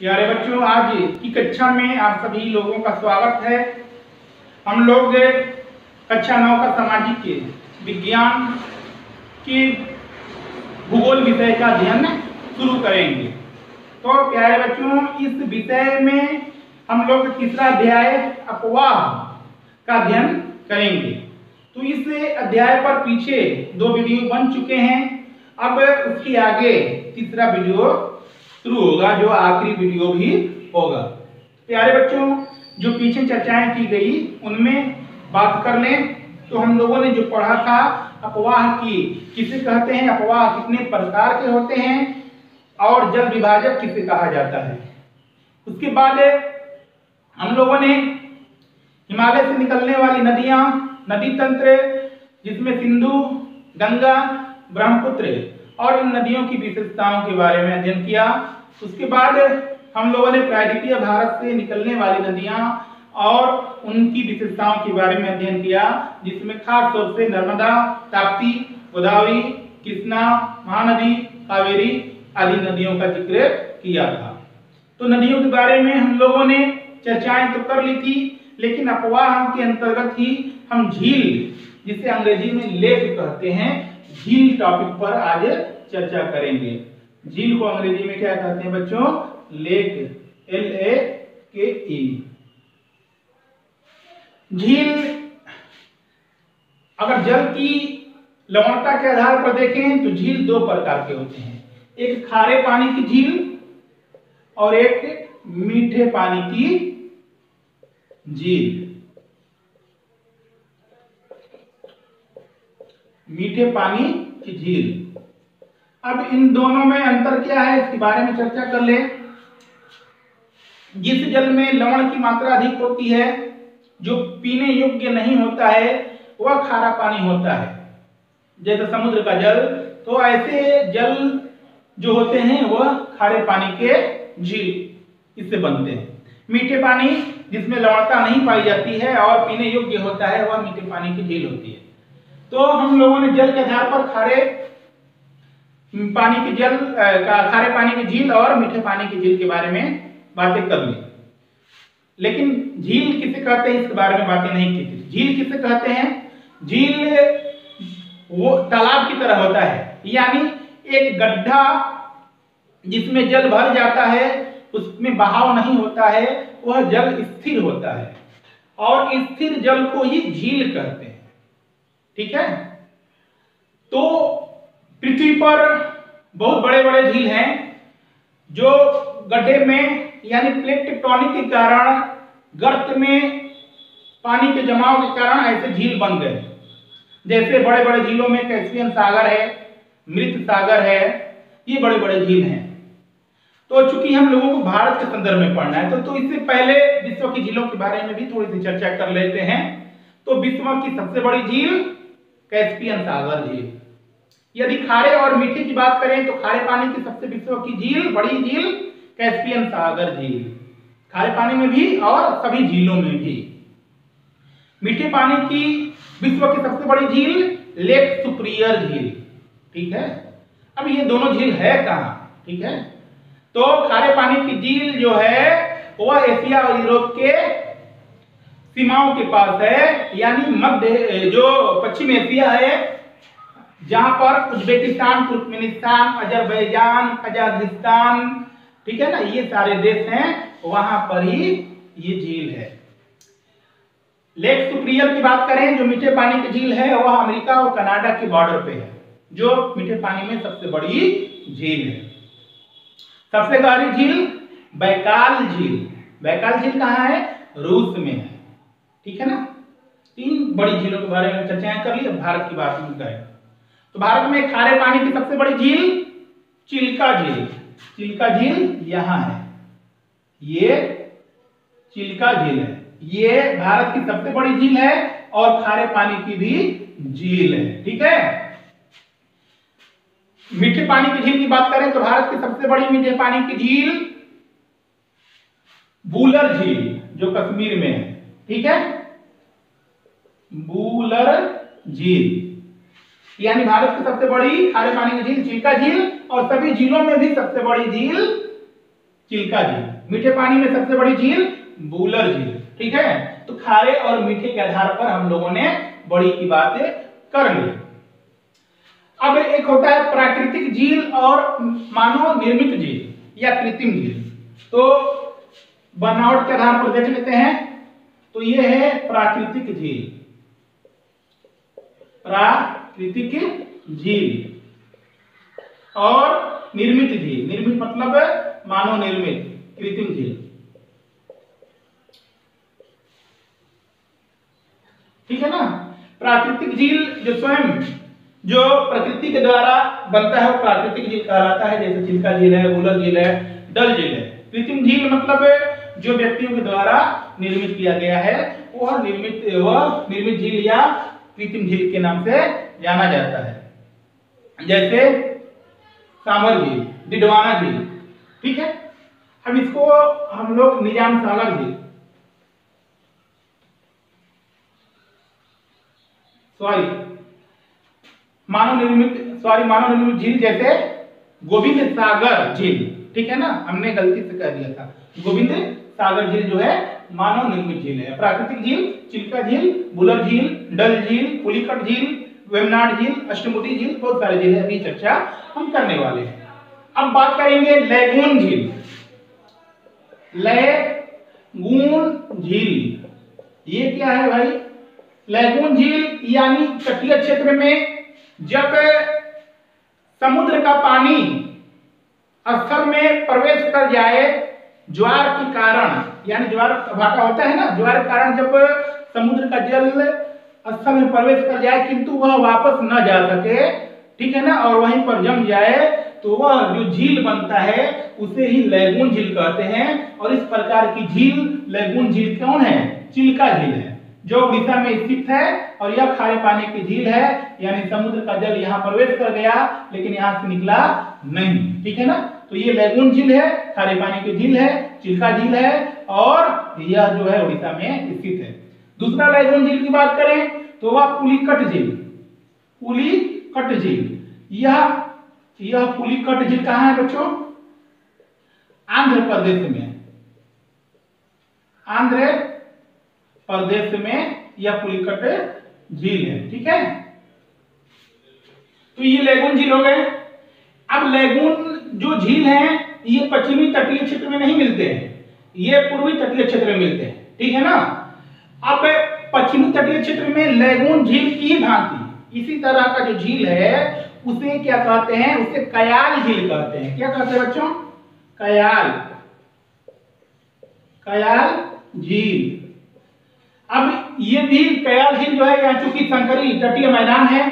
प्यारे बच्चों, आज की कक्षा में आप सभी लोगों का स्वागत है। हम लोग कक्षा 9 का सामाजिक विज्ञान की भूगोल विषय का अध्ययन शुरू करेंगे। तो प्यारे बच्चों, इस विषय में हम लोग तीसरा अध्याय अपवाह का अध्ययन करेंगे। तो इस अध्याय पर पीछे 2 वीडियो बन चुके हैं। अब उसके आगे तीसरा वीडियो शुरू होगा, जो आखिरी वीडियो भी होगा। प्यारे बच्चों, जो पीछे चर्चाएं की गई उनमें बात कर लें तो हम लोगों ने जो पढ़ा था अपवाह की किसे कहते हैं, अपवाह कितने प्रकार के होते हैं और जल विभाजक किसे कहा जाता है। उसके बाद हम लोगों ने हिमालय से निकलने वाली नदियां, नदी तंत्र जिसमें सिंधु, गंगा, ब्रह्मपुत्र और इन नदियों की विशेषताओं के बारे में अध्ययन किया। उसके बाद हम लोगों ने प्रायद्वीपीय भारत से निकलने वाली नदियां और उनकी विशेषताओं के बारे में अध्ययन किया, जिसमें खास तौर से नर्मदा, ताप्ती, गोदावरी, कृष्णा, महानदी, कावेरी आदि नदियों का जिक्र किया था। तो नदियों के बारे में हम लोगों ने चर्चाएं तो कर ली थी, लेकिन अपवाह के अंतर्गत ही हम झील, जिसे अंग्रेजी में लेक कहते हैं, झील टॉपिक पर आज चर्चा करेंगे। झील को अंग्रेजी में क्या कहते हैं बच्चों? Lake, LAKE। झील अगर जल की लवणता के आधार पर देखें तो झील 2 प्रकार के होते हैं, एक खारे पानी की झील और एक मीठे पानी की झील। मीठे पानी की झील। अब इन दोनों में अंतर क्या है, इसके बारे में चर्चा कर ले। जिस जल में लवण की मात्रा अधिक होती है, जो पीने योग्य नहीं होता है, वह खारा पानी होता है, जैसे समुद्र का जल। तो ऐसे जल जो होते हैं वह खारे पानी के झील इससे बनते हैं। मीठे पानी जिसमें लवणता नहीं पाई जाती है और पीने योग्य होता है, वह मीठे पानी की झील होती है। तो हम लोगों ने जल के आधार पर खारे पानी की खारे पानी की झील और मीठे पानी की झील के बारे में बातें कर ली, लेकिन झील किसे कहते हैं इसके बारे में बातें नहीं की थी। झील किसे कहते हैं? झील वो तालाब की तरह होता है, यानी एक गड्ढा जिसमें जल भर जाता है, उसमें बहाव नहीं होता है, वह जल स्थिर होता है और स्थिर जल को ही झील कहते हैं। ठीक है। तो पृथ्वी पर बहुत बड़े बड़े झील हैं जो गड्ढे में यानी प्लेट टेक्टोनिक के कारण, गर्त में पानी के जमाव के कारण ऐसे झील बन गए। जैसे बड़े बड़े झीलों में कैस्पियन सागर है, मृत सागर है, ये बड़े बड़े झील हैं। तो चूंकि हम लोगों को भारत के संदर्भ में पढ़ना है तो इससे पहले विश्व की झीलों के बारे में भी थोड़ी सी चर्चा कर लेते हैं। तो विश्व की सबसे बड़ी झील कैस्पियन सागर झील। यदि खारे और मीठे की बात करें तो खारे पानी की सबसे विश्व की झील, बड़ी झील कैस्पियन सागर झील, खारे पानी में भी और सभी झीलों में भी। मीठे पानी की विश्व की सबसे बड़ी झील लेक सुपीरियर झील। ठीक है। अब ये दोनों झील है कहां? ठीक है। तो खारे पानी की झील जो है वह एशिया और यूरोप के सीमाओं के पास है, यानी मध्य जो पश्चिम एशिया है, जहां पर उज्बेकिस्तान, तुर्कमेनिस्तान, अजरबैजान, कजाकिस्तान, ठीक है ना, ये सारे देश हैं, वहां पर ही ये झील है। लेक सुपीरियर की बात करें, जो मीठे पानी की झील है, वह अमेरिका और कनाडा के बॉर्डर पे है, जो मीठे पानी में सबसे बड़ी झील है। सबसे गहरी झील बैकाल झील। बैकाल झील कहाँ है? रूस में है। ठीक है ना। 3 बड़ी झीलों के बारे में चर्चाएं कर ली। अब भारत की बात में करें तो भारत में खारे पानी की सबसे बड़ी झील चिल्का झील। चिल्का झील यहां है, ये चिल्का झील है, ये भारत की सबसे बड़ी झील है और खारे पानी की भी झील है। ठीक है। मीठे पानी की झील की बात करें तो भारत की सबसे बड़ी मीठे पानी की झील बूलर झील, जो कश्मीर में है। ठीक है। बूलर झील यानी भारत की सबसे बड़ी खारे पानी की झील चिल्का झील और सभी झीलों में भी सबसे बड़ी झील चिल्का झील। मीठे पानी में सबसे बड़ी झील वुलर झील। ठीक है, तो खारे और मीठे के आधार पर हम लोगों ने बड़ी की बात कर ली। अब एक होता है प्राकृतिक झील और मानव निर्मित झील या कृत्रिम झील। तो बनावट के आधार पर देख लेते हैं। तो ये है प्राकृतिक झील। प्राकृतिक झील और निर्मित झील। निर्मित मतलब मानव निर्मित, कृत्रिम झील। ठीक है ना। प्राकृतिक झील जो स्वयं जो प्रकृति के द्वारा बनता है वो प्राकृतिक झील कहलाता है, जैसे चिल्का झील है, वुलर झील है, डल झील है। कृत्रिम झील मतलब जो व्यक्तियों के द्वारा निर्मित किया गया है वह निर्मित झील या कृत्रिम झील के नाम से जाना जाता है, जैसे सांभर झील, डिडवाना झील। ठीक है, अब इसको हम लोग निजाम सागर झील, मानव निर्मित झील जैसे गोविंद सागर झील। ठीक है ना, हमने गलती से कह दिया था। गोविंद सागर झील जो है मानव निर्मित झील है। प्राकृतिक झील चिल्का झील, वुलर झील, डल झील, पुलिकट झील, वेम्बनाड झील, अष्टमुडी झील, बहुत सारे झील है, अभी चर्चा हम करने वाले हैं। अब बात करेंगे लैगून झील। लैगून झील ये क्या है भाई? लैगून झील यानी तटीय क्षेत्र में जब समुद्र का पानी स्थल में प्रवेश कर जाए ज्वार के कारण, यानी ज्वार भाटा होता है ना, ज्वार के कारण जब समुद्र का जल स्थल में प्रवेश कर जाए किंतु वह वापस न जा सके, ठीक है ना, और वहीं पर जम जाए, तो वह जो झील बनता है उसे ही लैगून झील कहते हैं। और इस प्रकार की झील लैगून झील कौन है? चिल्का झील है, जो उड़ीसा में स्थित है। और यह खारे पानी की झील है, यानी समुद्र का जल यहाँ प्रवेश कर गया लेकिन यहाँ से निकला नहीं। ठीक है ना, तो ये लैगून झील है, खारे पानी की झील है, चिल्का झील है, और यह जो है उड़ीसा में स्थित है। दूसरा लैगून झील की बात करें तो वह पुलिकट झील। पुलिकट झील, यह पुलिकट झील कहाँ है बच्चों? आंध्र प्रदेश में। आंध्र प्रदेश में यह पुलिकट झील है। ठीक है, तो ये लैगून झील हो गए। अब लैगून जो झील है ये पश्चिमी तटीय क्षेत्र में नहीं मिलते हैं, ये पूर्वी तटीय क्षेत्र में मिलते हैं। ठीक है ना। अब पश्चिमी तटीय क्षेत्र में लैगून झील की भांति इसी तरह का जो झील है उसे क्या कहते हैं? उसे कयाल झील कहते हैं। क्या कहते हैं बच्चों? कयाल, कयाल झील। अब ये भी कयाल झील जो है यहाँ चूंकि संकरी तटीय मैदान है,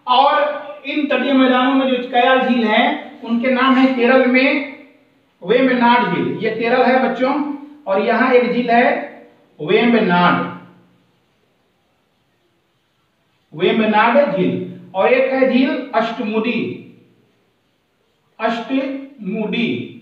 और इन तटीय मैदानों में जो कयाल झील है उनके नाम है केरल में वेम्बनाड झील। ये केरल है बच्चों, और यहाँ एक झील है वेम्बनाड, वेम्बनाड झील, और एक है झील अष्टमुडी, अष्टमुडी।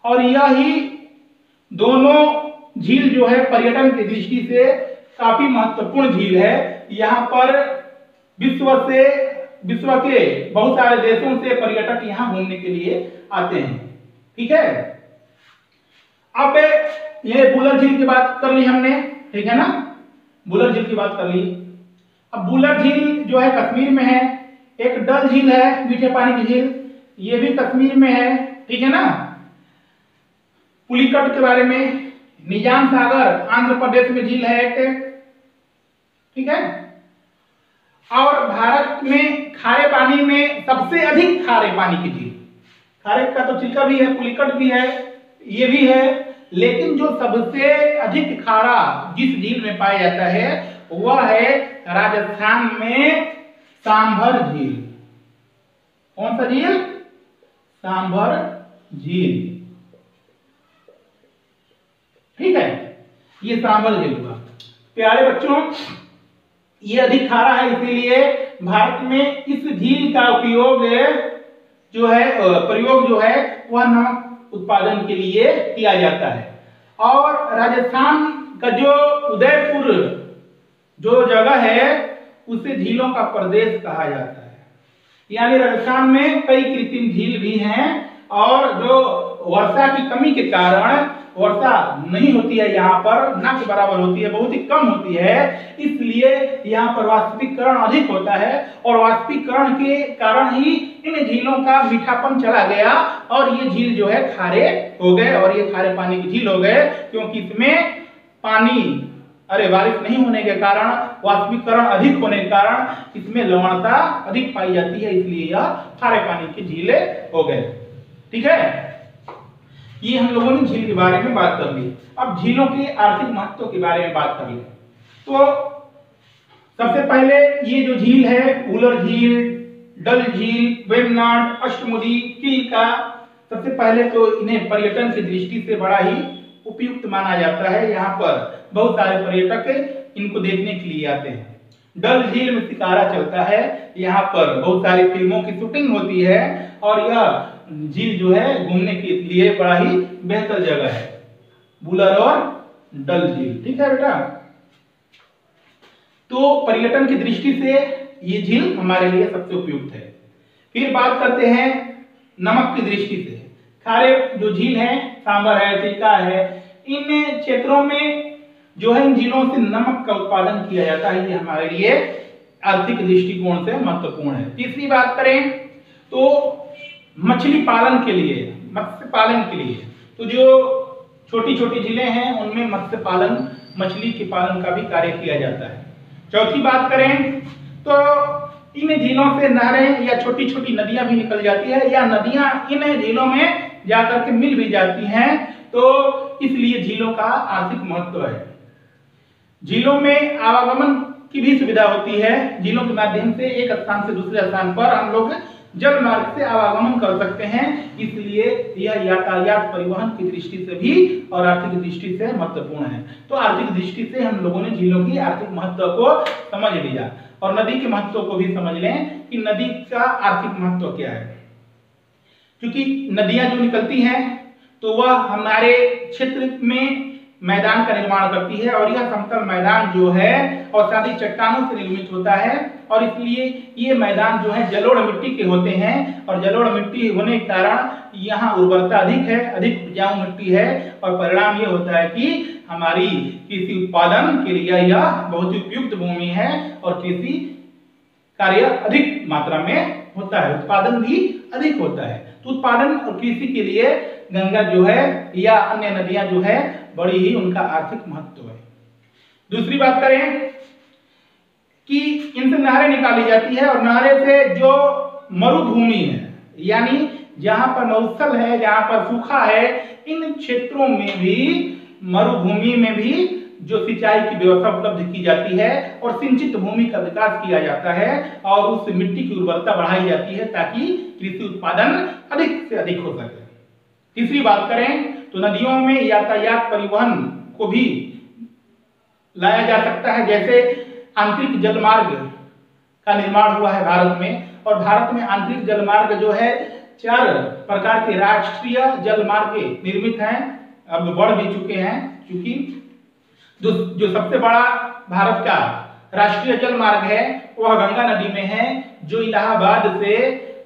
और यही दोनों झील जो है पर्यटन की दृष्टि से काफी महत्वपूर्ण झील है। यहाँ पर विश्व के बहुत सारे देशों से पर्यटक यहाँ घूमने के लिए आते हैं। ठीक है, अब ये वुलर झील की बात कर ली हमने, ठीक है ना, वुलर झील की बात कर ली। अब वुलर झील जो है कश्मीर में है। एक डल झील है, मीठे पानी की झील, ये भी कश्मीर में है। ठीक है ना। पुलिकट के बारे में, निजाम सागर आंध्र प्रदेश में झील है एक। ठीक है, और भारत में खारे पानी में सबसे अधिक खारे पानी की झील, खारे का तो चिल्का भी है, पुलिकट भी है, ये भी है, लेकिन जो सबसे अधिक खारा जिस झील में पाया जाता है वह है राजस्थान में सांभर झील। कौन सा झील? सांभर झील। ठीक है, ये सांभर झील हुआ। प्यारे बच्चों, ये अधिक खारा है, इसीलिए भारत में इस झील का उपयोग जो है प्रयोग जो है वह नमक उत्पादन के लिए किया जाता है। और राजस्थान का जो उदयपुर जो जगह है उसे झीलों का प्रदेश कहा जाता है। यानी राजस्थान में कई कृत्रिम झील भी हैं और जो वर्षा की कमी के कारण वर्षा नहीं होती है, यहाँ पर न के बराबर होती है, बहुत ही कम होती है, इसलिए यहाँ पर वाष्पीकरण अधिक होता है और वाष्पीकरण के कारण ही इन झीलों का मीठापन चला गया और ये झील जो है खारे हो गए और ये खारे पानी की झील हो गए, क्योंकि इसमें पानी बारिश नहीं होने के कारण, वाष्पीकरण अधिक होने के कारण इसमें लवणता अधिक पाई जाती है, इसलिए यह खारे पानी की झीलें हो गए। ठीक है, ये हम लोगों ने झील के बारे में बात कर ली। अब झीलों के आर्थिक महत्व के बारे में बात कर ले तो सबसे पहले ये जो झील है, उलर झील, डल झील, वेम्बनाड, अष्टमुडी, किल्का, सबसे पहले तो इन्हें पर्यटन की दृष्टि से बड़ा ही उपयुक्त माना जाता है। यहाँ पर बहुत सारे पर्यटक इनको देखने के लिए आते हैं। डल झील में शिकारा चलता है, यहाँ पर बहुत सारी फिल्मों की शूटिंग होती है और यह झील जो है घूमने के लिए बड़ा ही बेहतर जगह है, बुलर और डल झील। ठीक है बेटा, तो पर्यटन की दृष्टि से ये झील हमारे लिए सबसे उपयुक्त है। फिर बात करते हैं नमक की दृष्टि से। खारे जो झील है, सांबर है, चिल्का है, इन क्षेत्रों में जो है इन झीलों से नमक का उत्पादन किया जाता है, ये हमारे लिए आर्थिक दृष्टिकोण से महत्वपूर्ण है। तीसरी बात करें तो मछली पालन के लिए, मत्स्य पालन के लिए, तो जो छोटी छोटी झीलें हैं उनमें मत्स्य पालन, मछली के पालन का भी कार्य किया जाता है। चौथी बात करें तो इन झीलों से नहरें या छोटी छोटी नदियां भी निकल जाती है या नदियां इन झीलों में जाकर के मिल भी जाती हैं, तो इसलिए झीलों का आर्थिक महत्व है। झीलों में आवागमन की भी सुविधा होती है। झीलों के माध्यम से एक स्थान से दूसरे स्थान पर हम लोग जल मार्ग से आवागमन कर सकते हैं, इसलिए यह यातायात परिवहन की दृष्टि से भी और आर्थिक दृष्टि से महत्वपूर्ण है। तो आर्थिक दृष्टि से हम लोगों ने झीलों की आर्थिक महत्व को समझ लिया और नदी के महत्व को भी समझ लें कि नदी का आर्थिक महत्व क्या है। क्योंकि नदियां जो निकलती हैं तो वह हमारे क्षेत्र में मैदान का निर्माण करती है और यह समतल मैदान जो है और सारी चट्टानों से निर्मित होता है और इसलिए ये मैदान जो है जलोढ़ मिट्टी के होते हैं और जलोढ़ मिट्टी होने के कारण यहाँ उर्वरता अधिक है, अधिक उपजाऊ मिट्टी है और परिणाम ये होता है कि हमारी कृषि उत्पादन के लिए यह बहुत ही उपयुक्त भूमि है और कृषि कार्य अधिक मात्रा में होता है, उत्पादन भी अधिक होता है। तो उत्पादन और कृषि के लिए गंगा जो है या अन्य नदियां जो है बड़ी ही उनका आर्थिक महत्व है। दूसरी बात करें कि इनसे नहरें निकाली जाती है और नहरें से जो मरुभूमि है यानी जहां पर मरुस्थल है, जहां पर सूखा है, इन क्षेत्रों में भी मरुभूमि में भी जो सिंचाई की व्यवस्था उपलब्ध की जाती है और सिंचित भूमि का विकास किया जाता है और उस मिट्टी की उर्वरता बढ़ाई जाती है ताकि कृषि उत्पादन अधिक से अधिक हो सके। तीसरी बात करें तो नदियों में यातायात परिवहन को भी लाया जा सकता है, जैसे आंतरिक जलमार्ग का निर्माण हुआ है भारत में और भारत में आंतरिक जलमार्ग जो है 4 प्रकार के राष्ट्रीय जलमार्ग निर्मित हैं, अब बढ़ भी चुके हैं, क्योंकि जो सबसे बड़ा भारत का राष्ट्रीय जलमार्ग है वह गंगा नदी में है, जो इलाहाबाद से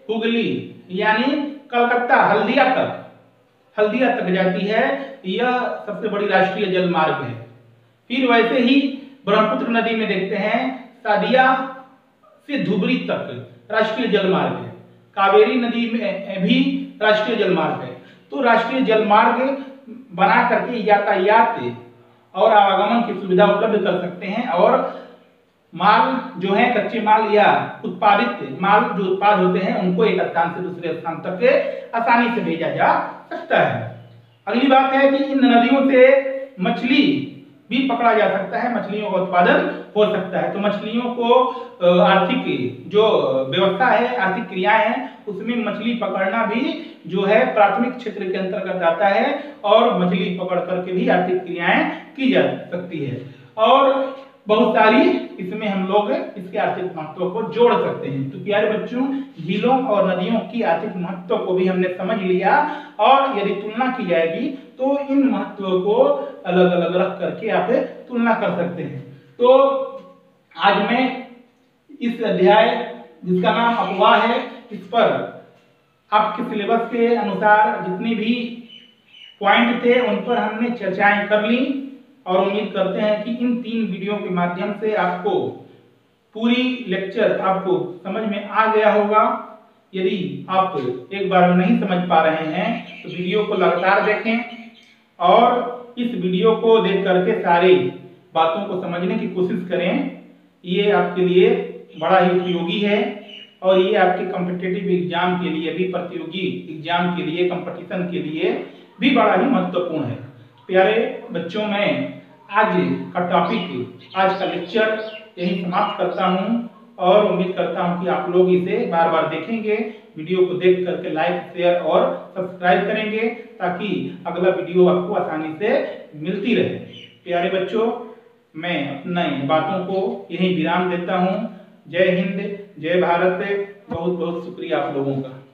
हुगली यानी कलकत्ता हल्दिया तक जाती है, यह सबसे बड़ी राष्ट्रीय जलमार्ग है। फिर वैसे ही ब्रह्मपुत्र नदी में देखते हैं सादिया से धुबरी तक राष्ट्रीय जलमार्ग है, कावेरी नदी में भी राष्ट्रीय जलमार्ग है। तो राष्ट्रीय जलमार्ग बना करके यातायात और आवागमन की सुविधा उपलब्ध कर सकते हैं और माल जो है कच्चे माल या उत्पादित माल जो उत्पाद होते हैं उनको एक स्थान से दूसरे स्थान तक आसानी से भेजा जा सकता है। अगली बात है कि इन नदियों से मछली भी पकड़ा जा सकता है, मछलियों का उत्पादन हो सकता है। तो मछलियों को आर्थिक जो व्यवस्था है, आर्थिक क्रियाएं हैं, उसमें मछली पकड़ना भी जो है प्राथमिक क्षेत्र के अंतर्गत आता है और मछली पकड़ करके भी आर्थिक क्रियाएं की जा सकती है और बहुत सारी इसमें हम लोग इसके आर्थिक महत्व को जोड़ सकते हैं। तो प्यारे बच्चों, झीलों और नदियों की आर्थिक महत्व को भी हमने समझ लिया और यदि तुलना की जाएगी तो इन महत्वों को अलग अलग रख करके आप तुलना कर सकते हैं। तो आज मैं इस अध्याय जिसका नाम अपवाह है, इस पर आपके सिलेबस के अनुसार जितनी भी पॉइंट थे उन पर हमने चर्चाएं कर ली और उम्मीद करते हैं कि इन 3 वीडियो के माध्यम से आपको पूरी लेक्चर आपको समझ में आ गया होगा। यदि आप एक बार में नहीं समझ पा रहे हैं तो वीडियो को लगातार देखें और इस वीडियो को देख करके सारी बातों को समझने की कोशिश करें। ये आपके लिए बड़ा ही उपयोगी है और ये आपके कॉम्पिटिटिव एग्जाम के लिए भी, प्रतियोगी एग्जाम के लिए, कंपटीशन के लिए भी बड़ा ही महत्वपूर्ण है। प्यारे बच्चों, मैं आज का टॉपिक, आज का लेक्चर यही समाप्त करता हूं और उम्मीद करता हूं कि आप लोग इसे बार बार देखेंगे, वीडियो को देख करके लाइक, शेयर और सब्सक्राइब करेंगे ताकि अगला वीडियो आपको आसानी से मिलती रहे। प्यारे बच्चों, मैं अपनी बातों को यही विराम देता हूं। जय हिंद, जय भारत। बहुत बहुत शुक्रिया आप लोगों का।